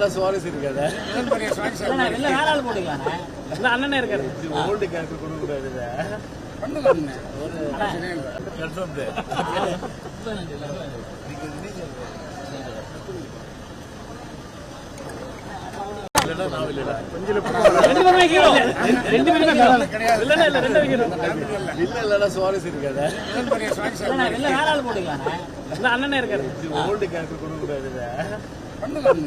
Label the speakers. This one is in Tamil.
Speaker 1: சுவாரஸ் இருக்காது அண்ணனே இருக்காரு ஓல்டு கேரக்டர் கொடுக்க கூடாது சுவாரஸ் இருக்காது அண்ணனே இருக்காரு ஓல்டு கேரக்டர் கொடுக்க கூடாது கன்ஃபார்ம்